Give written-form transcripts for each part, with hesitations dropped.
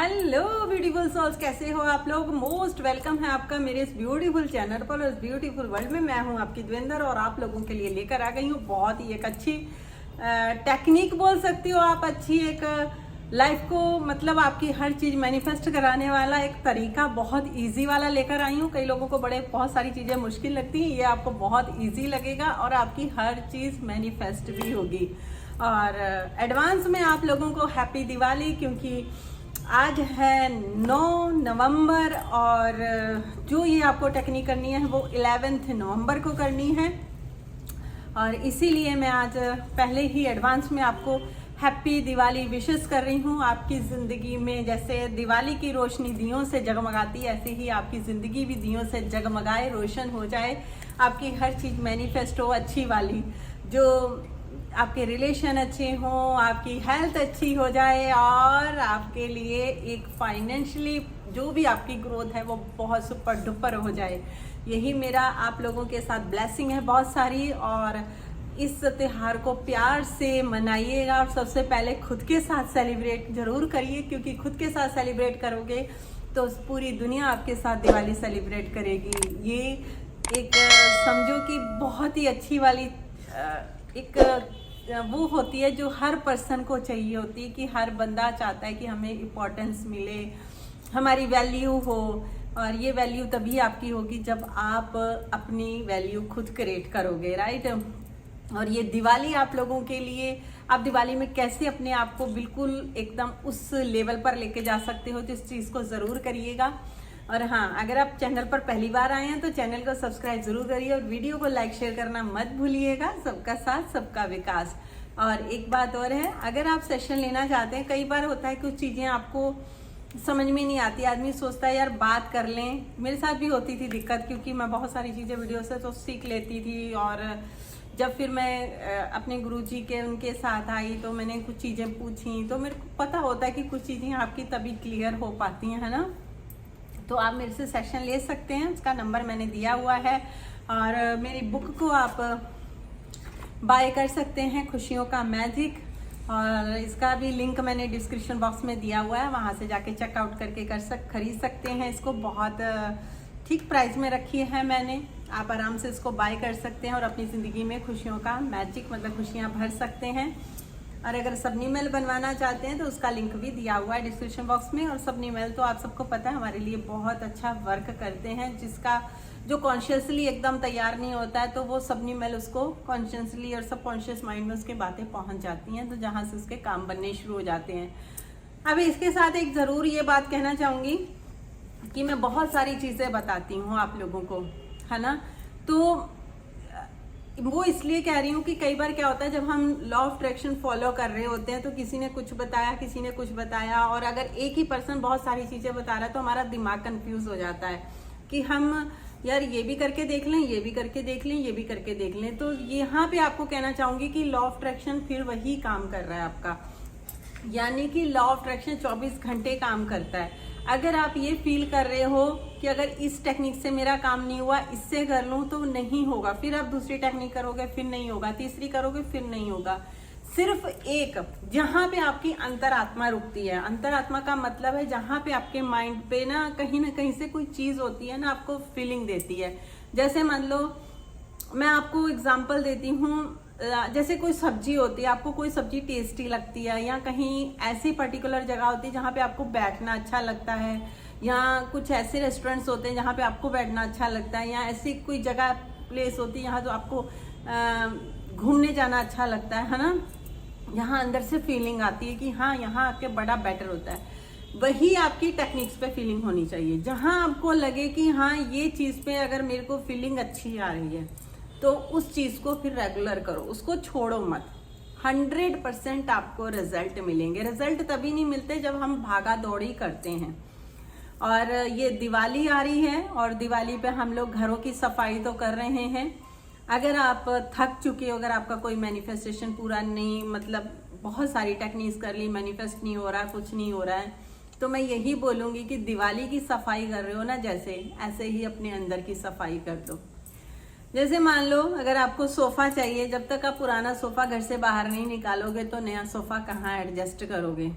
Hello beautiful souls, कैसे हो आप लोग। मोस्ट वेलकम है आपका मेरे इस ब्यूटीफुल चैनल पर और इस ब्यूटीफुल वर्ल्ड में। मैं हूं आपकी द्विंदर और आप लोगों के लिए लेकर आ गई हूं बहुत ही एक अच्छी टेक्निक बोल सकती हो आप, अच्छी एक लाइफ को मतलब आपकी हर चीज मैनिफेस्ट कराने वाला एक तरीका बहुत इजी वाला लेकर आई हूँ। कई लोगों को बहुत सारी चीजें मुश्किल लगती हैं, ये आपको बहुत इजी लगेगा और आपकी हर चीज मैनिफेस्ट भी होगी। और एडवांस में आप लोगों को हैप्पी दिवाली, क्योंकि आज है 9 नवंबर और जो ये आपको टेक्निक करनी है वो 11 नवंबर को करनी है। और इसीलिए मैं आज पहले ही एडवांस में आपको हैप्पी दिवाली विशेस कर रही हूँ। आपकी ज़िंदगी में जैसे दिवाली की रोशनी दियों से जगमगाती है, ऐसे ही आपकी ज़िंदगी भी दियों से जगमगाए, रोशन हो जाए, आपकी हर चीज़ मैनिफेस्ट हो अच्छी वाली, जो आपके रिलेशन अच्छे हों, आपकी हेल्थ अच्छी हो जाए और आपके लिए एक फाइनेंशियली जो भी आपकी ग्रोथ है वो बहुत सुपर डुपर हो जाए। यही मेरा आप लोगों के साथ ब्लेसिंग है बहुत सारी। और इस त्योहार को प्यार से मनाइएगा और सबसे पहले खुद के साथ सेलिब्रेट जरूर करिए, क्योंकि खुद के साथ सेलिब्रेट करोगे तो पूरी दुनिया आपके साथ दिवाली सेलिब्रेट करेगी। ये एक समझो कि बहुत ही अच्छी वाली एक वो होती है जो हर पर्सन को चाहिए होती है, कि हर बंदा चाहता है कि हमें इम्पोर्टेंस मिले, हमारी वैल्यू हो। और ये वैल्यू तभी आपकी होगी जब आप अपनी वैल्यू खुद क्रिएट करोगे, राइट। और ये दिवाली आप लोगों के लिए, आप दिवाली में कैसे अपने आप को बिल्कुल एकदम उस लेवल पर लेके जा सकते हो, तो इस चीज़ को ज़रूर करिएगा। और हाँ, अगर आप चैनल पर पहली बार आए हैं तो चैनल को सब्सक्राइब जरूर करिए और वीडियो को लाइक शेयर करना मत भूलिएगा। सबका साथ सबका विकास। और एक बात और है, अगर आप सेशन लेना चाहते हैं, कई बार होता है कुछ चीज़ें आपको समझ में नहीं आती, आदमी सोचता है यार बात कर लें। मेरे साथ भी होती थी दिक्कत, क्योंकि मैं बहुत सारी चीज़ें वीडियो से तो सीख लेती थी, और जब फिर मैं अपने गुरुजी के उनके साथ आई तो मैंने कुछ चीज़ें पूछी, तो मेरे को पता होता है कि कुछ चीज़ें आपकी तभी क्लियर हो पाती हैं, है ना। तो आप मेरे से सेशन ले सकते हैं, उसका नंबर मैंने दिया हुआ है। और मेरी बुक को आप बाय कर सकते हैं, खुशियों का मैजिक, और इसका भी लिंक मैंने डिस्क्रिप्शन बॉक्स में दिया हुआ है, वहाँ से जाके चेकआउट करके खरीद सकते हैं। इसको बहुत ठीक प्राइस में रखी है मैंने, आप आराम से इसको बाय कर सकते हैं और अपनी ज़िंदगी में खुशियों का मैजिक मतलब खुशियाँ भर सकते हैं। और अगर सबनी मेल बनवाना चाहते हैं तो उसका लिंक भी दिया हुआ है डिस्क्रिप्शन बॉक्स में। और सबनी मेल तो आप सबको पता है हमारे लिए बहुत अच्छा वर्क करते हैं, जिसका जो कॉन्शियसली एकदम तैयार नहीं होता है तो वो सबनी मेल उसको कॉन्शियसली और सब कॉन्शियस माइंड में उसके बातें पहुंच जाती हैं, तो जहाँ से उसके काम बनने शुरू हो जाते हैं। अब इसके साथ एक ज़रूर ये बात कहना चाहूँगी कि मैं बहुत सारी चीज़ें बताती हूँ आप लोगों को, है ना। तो वो इसलिए कह रही हूँ कि कई बार क्या होता है, जब हम लॉ ऑफ अट्रैक्शन फॉलो कर रहे होते हैं तो किसी ने कुछ बताया, किसी ने कुछ बताया, और अगर एक ही पर्सन बहुत सारी चीज़ें बता रहा है तो हमारा दिमाग कंफ्यूज हो जाता है कि हम यार ये भी करके देख लें, ये भी करके देख लें, ये भी करके देख लें। तो यहाँ पे आपको कहना चाहूँगी कि लॉ ऑफ अट्रैक्शन फिर वही काम कर रहा है आपका, यानी कि लॉ ऑफ अट्रैक्शन 24 घंटे काम करता है। अगर आप ये फील कर रहे हो कि अगर इस टेक्निक से मेरा काम नहीं हुआ, इससे कर लूँ तो नहीं होगा, फिर आप दूसरी टेक्निक करोगे फिर नहीं होगा, तीसरी करोगे फिर नहीं होगा। सिर्फ एक, जहाँ पे आपकी अंतरात्मा रुकती है, अंतरात्मा का मतलब है जहाँ पे आपके माइंड पे ना कहीं से कोई चीज़ होती है ना, आपको फीलिंग देती है। जैसे मान लो मैं आपको एग्जांपल देती हूँ, जैसे कोई सब्जी होती है, आपको कोई सब्जी टेस्टी लगती है, या कहीं ऐसी पर्टिकुलर जगह होती है जहाँ पे आपको बैठना अच्छा लगता है, या कुछ ऐसे रेस्टोरेंट्स होते हैं जहाँ पे आपको बैठना अच्छा लगता है, या ऐसी कोई जगह प्लेस होती है यहाँ तो आपको घूमने जाना अच्छा लगता है ना। यहाँ अंदर से फीलिंग आती है कि हाँ यहाँ आके बड़ा बेटर होता है। वही आपकी टेक्निक्स पे फीलिंग होनी चाहिए, जहाँ आपको लगे कि हाँ ये चीज़ पे अगर मेरे को फीलिंग अच्छी आ रही है तो उस चीज़ को फिर रेगुलर करो, उसको छोड़ो मत। 100% आपको रिजल्ट मिलेंगे। रिजल्ट तभी नहीं मिलते जब हम भागा दौड़ी करते हैं। और ये दिवाली आ रही है और दिवाली पे हम लोग घरों की सफाई तो कर रहे हैं। अगर आप थक चुके हो, अगर आपका कोई मैनिफेस्टेशन पूरा नहीं, मतलब बहुत सारी टेक्निक्स कर ली, मैनिफेस्ट नहीं हो रहा, कुछ नहीं हो रहा है, तो मैं यही बोलूँगी कि दिवाली की सफाई कर रहे हो ना, जैसे ऐसे ही अपने अंदर की सफाई कर दो। जैसे मान लो अगर आपको सोफ़ा चाहिए, जब तक आप पुराना सोफ़ा घर से बाहर नहीं निकालोगे तो नया सोफ़ा कहाँ एडजस्ट करोगे।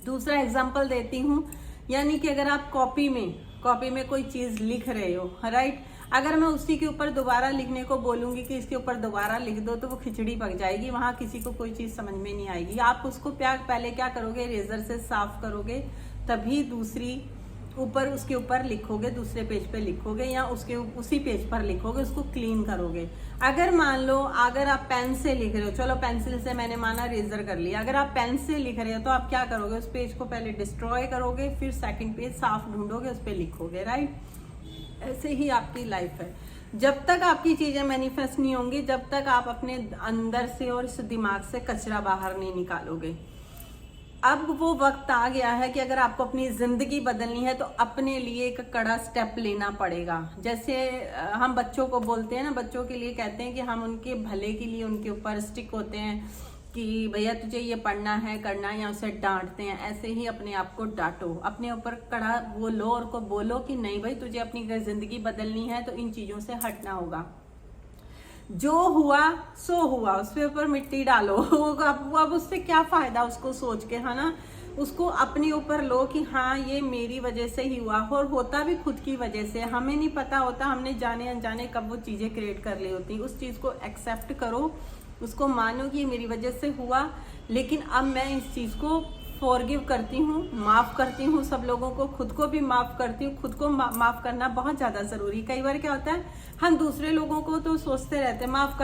दूसरा एग्जाम्पल देती हूँ, यानी कि अगर आप कॉपी में कोई चीज लिख रहे हो, राइट, अगर मैं उसी के ऊपर दोबारा लिखने को बोलूंगी कि इसके ऊपर दोबारा लिख दो, तो वो खिचड़ी पक जाएगी, वहां किसी को कोई चीज समझ में नहीं आएगी। आप उसको पहले क्या करोगे, रेजर से साफ करोगे, तभी उसके ऊपर लिखोगे, दूसरे पेज पे लिखोगे या उसी पेज पर लिखोगे, उसको क्लीन करोगे। अगर मान लो अगर आप पेन से लिख रहे हो, चलो पेंसिल से मैंने माना रेजर कर लिया, अगर आप पेन से लिख रहे हो तो आप क्या करोगे, उस पेज को पहले डिस्ट्रॉय करोगे, फिर सेकंड पेज साफ ढूंढोगे, उस पर लिखोगे, राइट। ऐसे ही आपकी लाइफ है। जब तक आपकी चीजें मैनिफेस्ट नहीं होंगी, जब तक आप अपने अंदर से और इस दिमाग से कचरा बाहर नहीं निकालोगे। अब वो वक्त आ गया है कि अगर आपको अपनी जिंदगी बदलनी है तो अपने लिए एक कड़ा स्टेप लेना पड़ेगा। जैसे हम बच्चों को बोलते हैं ना, बच्चों के लिए कहते हैं कि हम उनके भले के लिए उनके ऊपर स्टिक होते हैं कि भैया तुझे ये पढ़ना है, करना है, या उसे डांटते हैं। ऐसे ही अपने आप को डांटो, अपने ऊपर कड़ा वो लो और को बोलो कि नहीं भाई, तुझे अपनी जिंदगी बदलनी है तो इन चीजों से हटना होगा। जो हुआ सो हुआ, उसके ऊपर मिट्टी डालो। अब उससे क्या फायदा उसको सोच के, है ना। उसको अपने ऊपर लो कि हाँ ये मेरी वजह से ही हुआ, और होता भी खुद की वजह से, हमें नहीं पता होता, हमने जाने अनजाने कब वो चीजें क्रिएट कर ली होती। उस चीज को एक्सेप्ट करो, उसको मानो कि ये मेरी वजह से हुआ, लेकिन अब मैं इस चीज को फॉरगिव करती हूँ, माफ करती हूँ सब लोगों को, खुद को भी माफ करती हूँ। खुद को माफ करना बहुत ज्यादा जरूरी। कई बार क्या होता है, हम दूसरे लोगों को तो सोचते रहते हैं माफ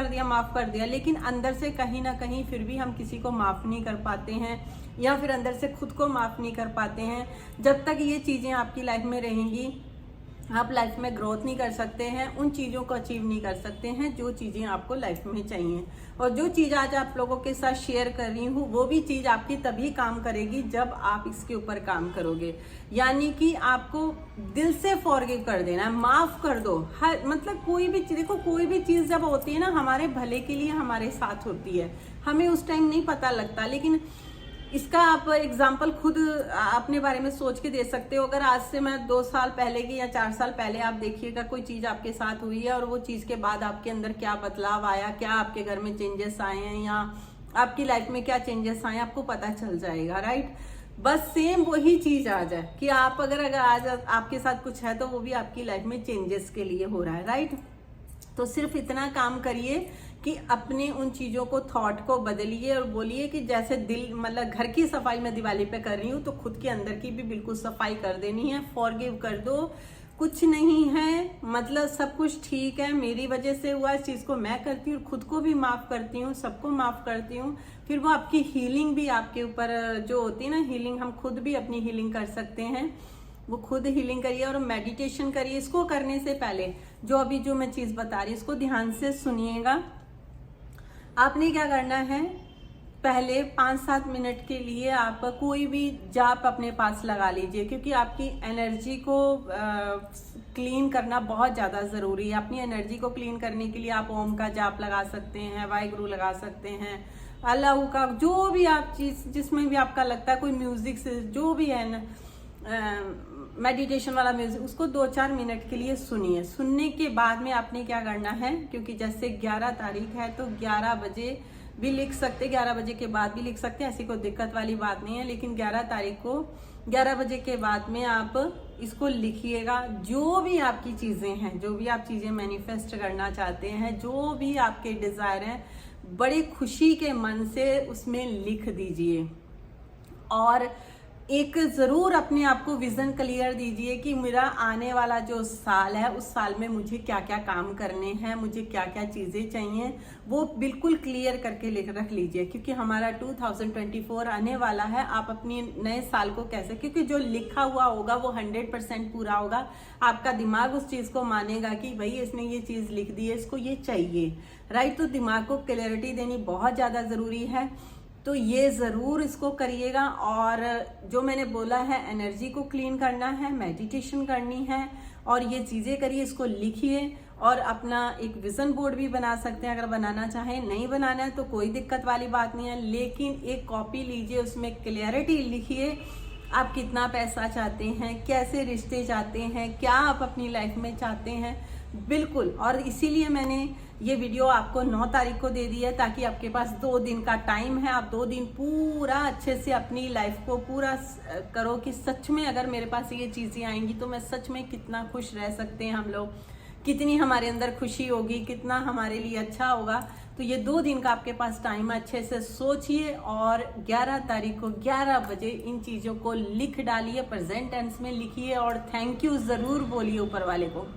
कर दिया, लेकिन अंदर से कहीं ना कहीं फिर भी हम किसी को माफ नहीं कर पाते हैं, या फिर अंदर से खुद को माफ नहीं कर पाते हैं। जब तक ये चीजें आपकी लाइफ में रहेंगी, आप लाइफ में ग्रोथ नहीं कर सकते हैं, उन चीज़ों को अचीव नहीं कर सकते हैं जो चीज़ें आपको लाइफ में चाहिए। और जो चीज़ आज आप लोगों के साथ शेयर कर रही हूँ, वो भी चीज़ आपकी तभी काम करेगी जब आप इसके ऊपर काम करोगे। यानी कि आपको दिल से फॉरगिव कर देना है, माफ कर दो। हर मतलब कोई भी चीज़, देखो कोई भी चीज़ जब होती है ना, हमारे भले के लिए हमारे साथ होती है, हमें उस टाइम नहीं पता लगता। लेकिन इसका आप एग्जाम्पल खुद अपने बारे में सोच के दे सकते हो। अगर आज से मैं 2 साल पहले की या 4 साल पहले आप देखिएगा कोई चीज आपके साथ हुई है, और वो चीज के बाद आपके अंदर क्या बदलाव आया, क्या आपके घर में चेंजेस आए हैं, या आपकी लाइफ में क्या चेंजेस आए, आपको पता चल जाएगा, राइट। बस सेम वही चीज आ जाए कि आप अगर आज आपके साथ कुछ है तो वो भी आपकी लाइफ में चेंजेस के लिए हो रहा है, राइट। तो सिर्फ इतना काम करिए कि अपने उन चीजों को, थॉट को बदलिए और बोलिए कि जैसे दिल, मतलब घर की सफाई मैं दिवाली पे कर रही हूँ, तो खुद के अंदर की भी बिल्कुल सफाई कर देनी है। फॉरगिव कर दो, कुछ नहीं है, मतलब सब कुछ ठीक है, मेरी वजह से हुआ, इस चीज को मैं करती हूँ, खुद को भी माफ करती हूँ, सबको माफ करती हूँ। फिर वो आपकी हीलिंग भी आपके ऊपर जो होती है ना, हीलिंग, हम खुद भी अपनी हीलिंग कर सकते हैं। वो खुद हीलिंग करिए और मेडिटेशन करिए। इसको करने से पहले जो मैं चीज बता रही हूँ, इसको ध्यान से सुनिएगा। आपने क्या करना है, पहले 5-7 मिनट के लिए आप कोई भी जाप अपने पास लगा लीजिए, क्योंकि आपकी एनर्जी को क्लीन करना बहुत ज़्यादा ज़रूरी है। अपनी एनर्जी को क्लीन करने के लिए आप ओम का जाप लगा सकते हैं, वाहिगुरु लगा सकते हैं, अल्लाह का, जो भी आप चीज़ जिसमें भी आपका लगता है, कोई म्यूजिक से जो भी है ना, मेडिटेशन वाला म्यूजिक, उसको 2-4 मिनट के लिए सुनिए। सुनने के बाद में आपने क्या करना है, क्योंकि जैसे 11 तारीख है तो 11 बजे भी लिख सकते, 11 बजे के बाद भी लिख सकते हैं, ऐसी कोई दिक्कत वाली बात नहीं है। लेकिन 11 तारीख को 11 बजे के बाद में आप इसको लिखिएगा। जो भी आपकी चीजें हैं, जो भी आप चीजें मैनिफेस्ट करना चाहते हैं, जो भी आपके डिजायर हैं, बड़ी खुशी के मन से उसमें लिख दीजिए। और एक जरूर अपने आप को विजन क्लियर दीजिए कि मेरा आने वाला जो साल है, उस साल में मुझे क्या क्या काम करने हैं, मुझे क्या क्या चीजें चाहिए, वो बिल्कुल क्लियर करके रख लीजिए। क्योंकि हमारा 2024 आने वाला है। आप अपनी नए साल को कैसे, क्योंकि जो लिखा हुआ होगा वो 100% पूरा होगा। आपका दिमाग उस चीज को मानेगा कि भाई इसने ये चीज लिख दी है, इसको ये चाहिए, राइट। तो दिमाग को क्लैरिटी देनी बहुत ज्यादा जरूरी है। तो ये ज़रूर इसको करिएगा। और जो मैंने बोला है, एनर्जी को क्लीन करना है, मेडिटेशन करनी है, और ये चीज़ें करिए, इसको लिखिए। और अपना एक विजन बोर्ड भी बना सकते हैं अगर बनाना चाहें। नहीं बनाना है तो कोई दिक्कत वाली बात नहीं है, लेकिन एक कॉपी लीजिए, उसमें क्लैरिटी लिखिए। आप कितना पैसा चाहते हैं, कैसे रिश्ते चाहते हैं, क्या आप अपनी लाइफ में चाहते हैं, बिल्कुल, और इसीलिए मैंने ये वीडियो आपको 9 तारीख को दे दी है, ताकि आपके पास 2 दिन का टाइम है। आप 2 दिन पूरा अच्छे से अपनी लाइफ को पूरा करो कि सच में अगर मेरे पास ये चीज़ें आएंगी तो मैं सच में कितना खुश रह सकते हैं हम लोग, कितनी हमारे अंदर खुशी होगी, कितना हमारे लिए अच्छा होगा। तो ये 2 दिन का आपके पास टाइम है, अच्छे से सोचिए और 11 तारीख को 11 बजे इन चीज़ों को लिख डालिए, प्रेजेंट टेंस में लिखिए और थैंक यू ज़रूर बोलिए ऊपर वाले को।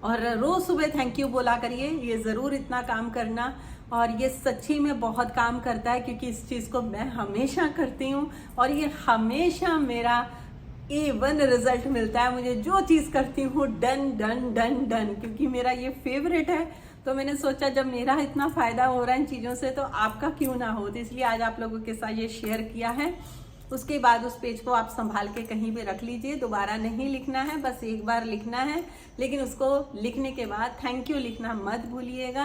और रोज सुबह थैंक यू बोला करिए, ये ज़रूर इतना काम करना। और ये सच्ची में बहुत काम करता है, क्योंकि इस चीज़ को मैं हमेशा करती हूँ और ये हमेशा मेरा A1 रिजल्ट मिलता है। मुझे जो चीज़ करती हूँ डन डन डन डन, क्योंकि मेरा ये फेवरेट है। तो मैंने सोचा जब मेरा इतना फ़ायदा हो रहा है इन चीज़ों से तो आपका क्यों ना हो, तो इसलिए आज आप लोगों के साथ ये शेयर किया है। उसके बाद उस पेज को आप संभाल के कहीं भी रख लीजिए, दोबारा नहीं लिखना है, बस एक बार लिखना है। लेकिन उसको लिखने के बाद थैंक यू लिखना मत भूलिएगा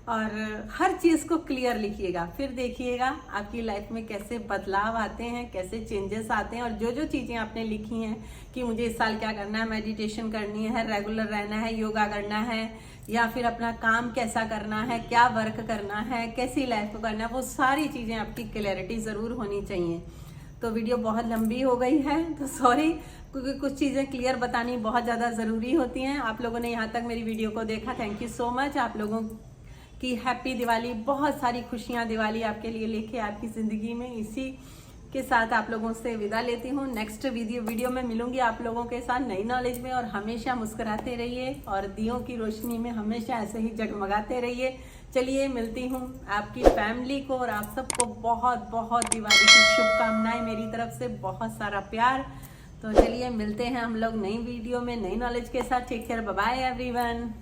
और हर चीज़ को क्लियर लिखिएगा। फिर देखिएगा आपकी लाइफ में कैसे बदलाव आते हैं, कैसे चेंजेस आते हैं। और जो जो चीज़ें आपने लिखी हैं कि मुझे इस साल क्या करना है, मेडिटेशन करनी है, रेगुलर रहना है, योगा करना है, या फिर अपना काम कैसा करना है, क्या वर्क करना है, कैसी लाइफ को करना है, वो सारी चीज़ें आपकी क्लैरिटी ज़रूर होनी चाहिए। तो वीडियो बहुत लंबी हो गई है तो सॉरी, क्योंकि कुछ चीज़ें क्लियर बतानी बहुत ज़्यादा ज़रूरी होती हैं। आप लोगों ने यहाँ तक मेरी वीडियो को देखा, थैंक यू सो मच। आप लोगों की हैप्पी दिवाली, बहुत सारी खुशियाँ दिवाली आपके लिए लेके आपकी ज़िंदगी में। इसी के साथ आप लोगों से विदा लेती हूँ। नेक्स्ट वीडियो में मिलूंगी आप लोगों के साथ नई नॉलेज में। और हमेशा मुस्कुराते रहिए और दियों की रोशनी में हमेशा ऐसे ही जगमगाते रहिए। चलिए मिलती हूँ आपकी फैमिली को और आप सबको बहुत बहुत दिवाली की शुभकामनाएं मेरी तरफ से, बहुत सारा प्यार। तो चलिए मिलते हैं हम लोग नई वीडियो में नई नॉलेज के साथ। Take care, bye bye everyone.